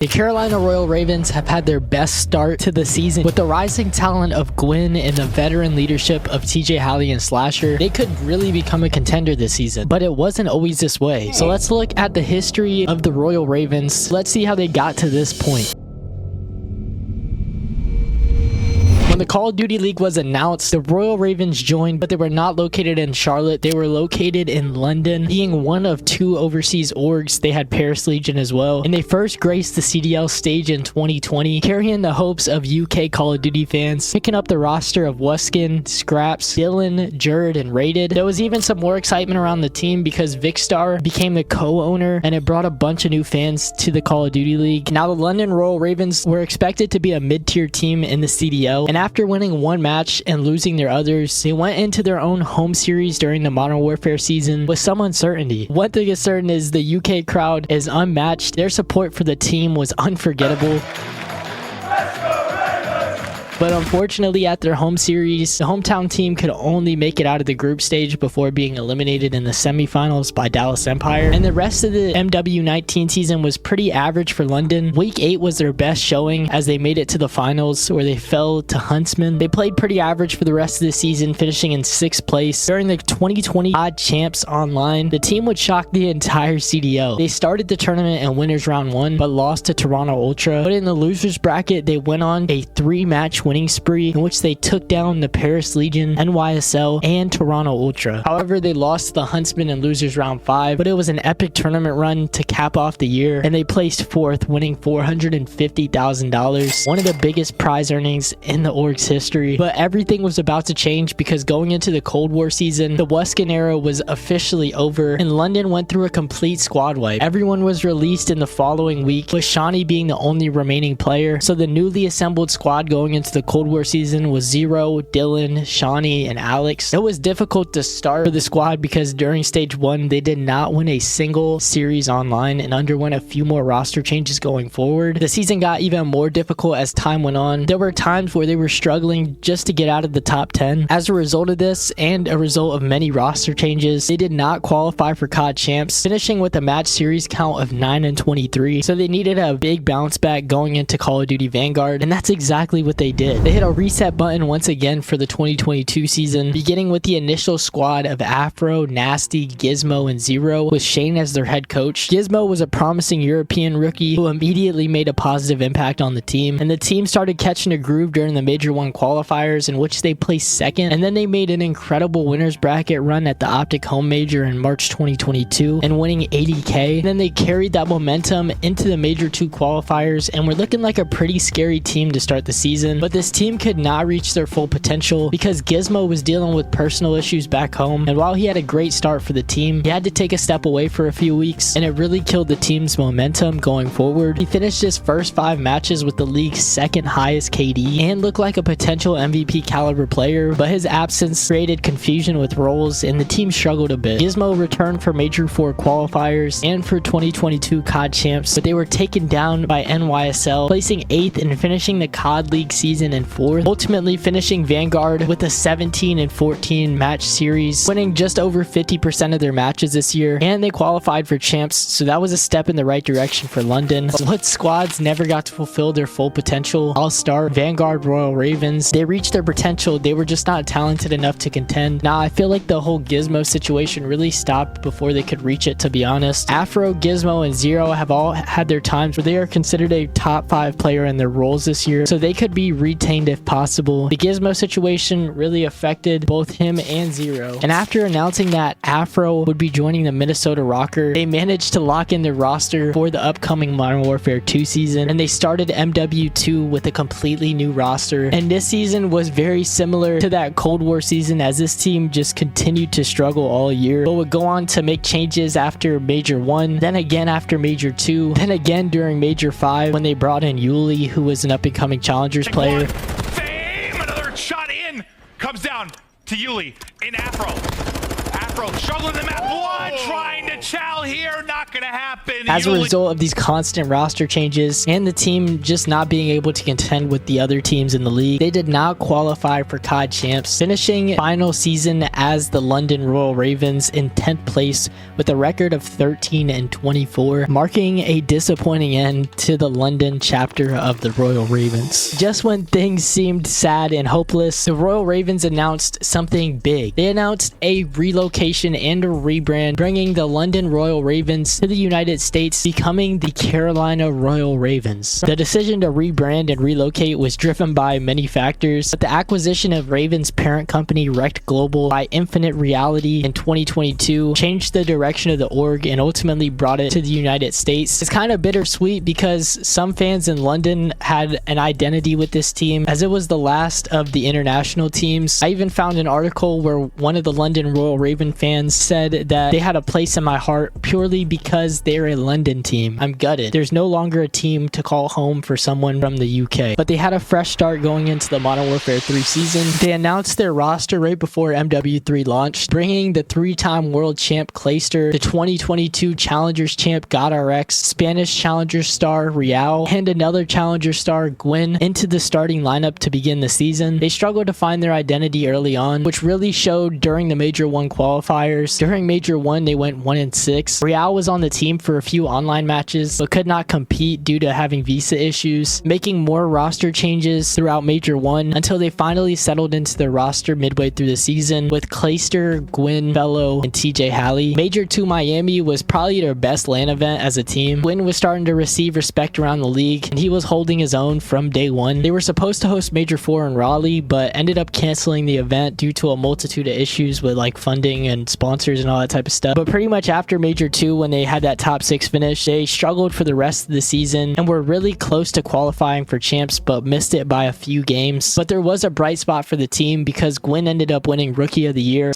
The Carolina Royal Ravens have had their best start to the season. With the rising talent of Gwyn and the veteran leadership of TJ Halley and Slasher, they could really become a contender this season. But it wasn't always this way. So let's look at the history of the Royal Ravens. Let's see how they got to this point. When the Call of Duty League was announced, the Royal Ravens joined, but they were not located in Charlotte. They were located in London. Being one of two overseas orgs, they had Paris Legion as well. And they first graced the CDL stage in 2020, carrying the hopes of UK Call of Duty fans, picking up the roster of Wuskin, Scraps, Dylan, Jerd, and Rated. There was even some more excitement around the team because Vicstar became the co-owner, and it brought a bunch of new fans to the Call of Duty League. Now, the London Royal Ravens were expected to be a mid-tier team in the CDL, and after winning one match and losing their others, they went into their own home series during the Modern Warfare season with some uncertainty. One thing is certain is the UK crowd is unmatched. Their support for the team was unforgettable. But unfortunately, at their home series, the hometown team could only make it out of the group stage before being eliminated in the semifinals by Dallas Empire. And the rest of the MW19 season was pretty average for London. Week 8 was their best showing as they made it to the finals, where they fell to Huntsman. They played pretty average for the rest of the season, finishing in 6th place. During the 2020 CoD Champs Online, the team would shock the entire CDO. They started the tournament in winners round 1, but lost to Toronto Ultra. But in the losers bracket, they went on a 3-match winning spree in which they took down the Paris Legion, NYSL, and Toronto Ultra. However, they lost to the Huntsman in losers round 5, but it was an epic tournament run to cap off the year, and they placed 4th, winning $450,000, one of the biggest prize earnings in the org's history. But everything was about to change because going into the Cold War season, the Wuskin era was officially over, and London went through a complete squad wipe. Everyone was released in the following week, with Shawnee being the only remaining player. So the newly assembled squad going into the Cold War season was Zero, Dylan, Shawnee, and Alex. It was difficult to start for the squad because during stage 1, they did not win a single series online and underwent a few more roster changes going forward. The season got even more difficult as time went on. There were times where they were struggling just to get out of the top 10. As a result of this, and a result of many roster changes, they did not qualify for CoD Champs, finishing with a match series count of 9-23. So they needed a big bounce back going into Call of Duty Vanguard, and that's exactly what they did. They hit a reset button once again for the 2022 season, beginning with the initial squad of Afro, Nasty, Gizmo, and Zero, with Shane as their head coach. Gizmo was a promising European rookie who immediately made a positive impact on the team, and the team started catching a groove during the Major 1 qualifiers, in which they placed 2nd, and then they made an incredible winners bracket run at the Optic Home Major in March 2022, and winning 80k. And then they carried that momentum into the Major 2 qualifiers, and were looking like a pretty scary team to start the season. But this team could not reach their full potential because Gizmo was dealing with personal issues back home, and while he had a great start for the team, he had to take a step away for a few weeks, and it really killed the team's momentum going forward. He finished his first 5 matches with the league's 2nd highest KD and looked like a potential MVP caliber player, but his absence created confusion with roles, and the team struggled a bit. Gizmo returned for Major 4 qualifiers and for 2022 CoD Champs, but they were taken down by NYSL, placing 8th and finishing the CoD League season in 4th, ultimately finishing Vanguard with a 17-14 match series, winning just over 50% of their matches this year, and they qualified for Champs, so that was a step in the right direction for London. But what squads never got to fulfill their full potential? I'll start Vanguard Royal Ravens. They reached their potential, they were just not talented enough to contend. Now, I feel like the whole Gizmo situation really stopped before they could reach it, to be honest. Afro, Gizmo, and Zero have all had their times where they are considered a top 5 player in their roles this year, so they could be retained if possible. The Gizmo situation really affected both him and Zero, and after announcing that Afro would be joining the Minnesota Rocker, they managed to lock in their roster for the upcoming Modern Warfare 2 season, and they started MW2 with a completely new roster. And this season was very similar to that Cold War season, as this team just continued to struggle all year, but would go on to make changes after Major 1, then again after Major 2, then again during Major 5 when they brought in Yuli, who was an up-and-coming Challengers player. Fame! Another shot in! Comes down to Yuli in Afro. Afro struggling the map one, trying to chow here, not gonna happen. As a result of these constant roster changes and the team just not being able to contend with the other teams in the league, they did not qualify for CoD Champs, finishing final season as the London Royal Ravens in 10th place with a record of 13-24, marking a disappointing end to the London chapter of the Royal Ravens. Just when things seemed sad and hopeless, the Royal Ravens announced something big. They announced a relocation and a rebrand, bringing the London Royal Ravens to the United States, becoming the Carolina Royal Ravens. The decision to rebrand and relocate was driven by many factors, but the acquisition of Ravens' parent company Rect Global by Infinite Reality in 2022 changed the direction of the org and ultimately brought it to the United States. It's kind of bittersweet because some fans in London had an identity with this team, as it was the last of the international teams. I even found an article where one of the London Royal Raven fans said that they had a place in my heart purely because they're a London team. I'm gutted. There's no longer a team to call home for someone from the UK. But they had a fresh start going into the Modern Warfare 3 season. They announced their roster right before MW3 launched, bringing the 3-time world champ Clayster, the 2022 Challengers champ GodRx, Spanish Challenger star Real, and another Challenger star Gwen into the starting lineup to begin the season. They struggled to find their identity early on, which really showed during the Major 1 qualifiers. During Major 1, they went 1-6. Real was on the team for a few online matches, but could not compete due to having visa issues, making more roster changes throughout Major 1 until they finally settled into their roster midway through the season with Clayster, Gwen, Fellow, and TJ Halley. Major 2 Miami was probably their best LAN event as a team. Gwen was starting to receive respect around the league, and he was holding his own from day one. They were supposed to host Major 4 in Raleigh, but ended up canceling the event due to a multitude of issues with like funding and sponsors and all that type of stuff. But pretty much after Major 2, when they had that top 6 finish, they struggled for the rest of the season and were really close to qualifying for champs, but missed it by a few games. But there was a bright spot for the team because Gwen ended up winning Rookie of the Year.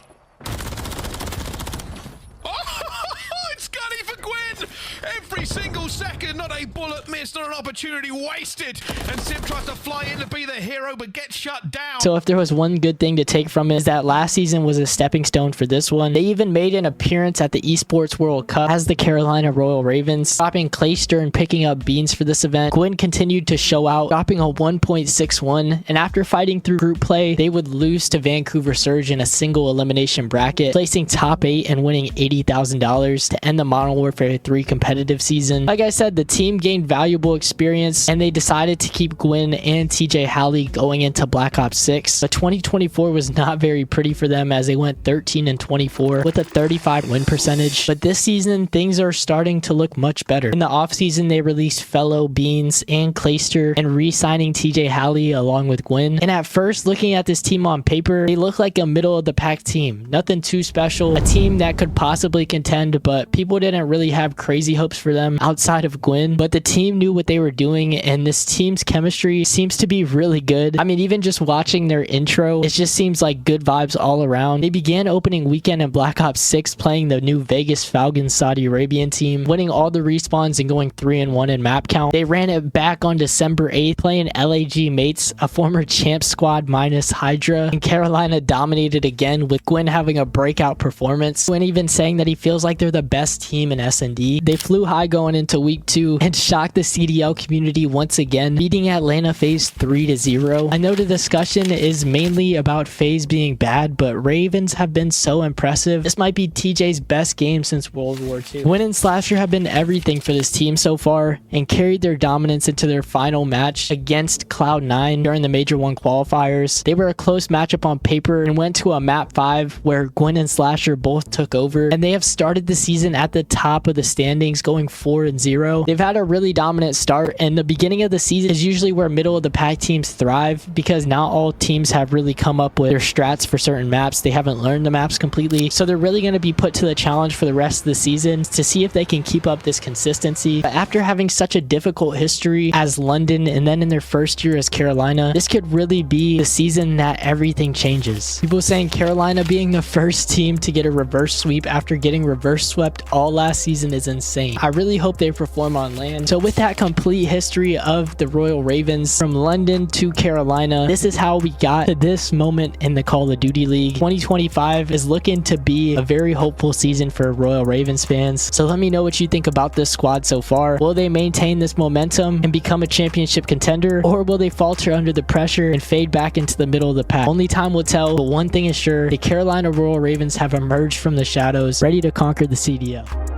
It's gunny for Gwen! Every single second, not a bullet missed, not an opportunity wasted. And Sim tries to fly in to be the hero, but gets shut down. So if there was one good thing to take from it, is that last season was a stepping stone for this one. They even made an appearance at the Esports World Cup as the Carolina Royal Ravens, stopping Clayster and picking up beans for this event. Gwen continued to show out, dropping a 1.61, and after fighting through group play, they would lose to Vancouver Surge in a single elimination bracket, placing top 8 and winning $80,000 to end the Modern Warfare 3 competitive season. Like I said, the team gained valuable experience, and they decided to keep Gwen and TJ Halley going into Black Ops 6. But 2024 was not very pretty for them as they went 13-24 with a 35 win percentage. But this season, things are starting to look much better. In the offseason, they released Fellow, Beans, and Clayster, and re-signing TJ Halley along with Gwen. And at first, looking at this team on paper, they look like a middle-of-the-pack team. Nothing too special. A team that could possibly contend, but people didn't really have crazy hopes for them outside of Gwen. But the team knew what they were doing, and this team's chemistry seems to be really good. I mean, even just watching their intro, it just seems like good vibes all around. They began opening weekend in Black Ops 6 playing the new Vegas Falcons Saudi Arabian team, winning all the respawns and going 3-1 in map count. They ran it back on December 8th, playing LAG mates, a former champ squad minus Hydra, and Carolina dominated again with Gwen having a breakout performance. Gwen even saying that he feels like they're the best team in S&D. They flew high going into week 2 and shocked the CDL community once again, beating Atlanta FaZe 3-0. I know the discussion is mainly about FaZe being bad, but Ravens have been so impressive. This might be TJ's best game since World War II. Gwen and Slasher have been everything for this team so far and carried their dominance into their final match against Cloud9 during the Major 1 qualifiers. They were a close matchup on paper and went to a map 5 where Gwen and Slasher both took over, and they have started the season at the top of the standings going 4-0. They've had a really dominant start, and the beginning of the season is usually where middle of the pack teams thrive because not all teams have really come up with their strats for certain maps. They haven't learned the maps completely, so they're really going to be put to the challenge for the rest of the season to see if they can keep up this consistency. But after having such a difficult history as London and then in their first year as Carolina, this could really be the season that everything changes. People saying Carolina being the first team to get a reverse sweep after getting reverse swept all last season is insane. I really hope they perform on LAN. So with that that complete history of the Royal Ravens from London to Carolina. This is how we got to this moment in the Call of Duty League. 2025 is looking to be a very hopeful season for Royal Ravens fans. So let me know what you think about this squad so far. Will they maintain this momentum and become a championship contender, or will they falter under the pressure and fade back into the middle of the pack? Only time will tell, but one thing is sure, the Carolina Royal Ravens have emerged from the shadows, ready to conquer the CDL.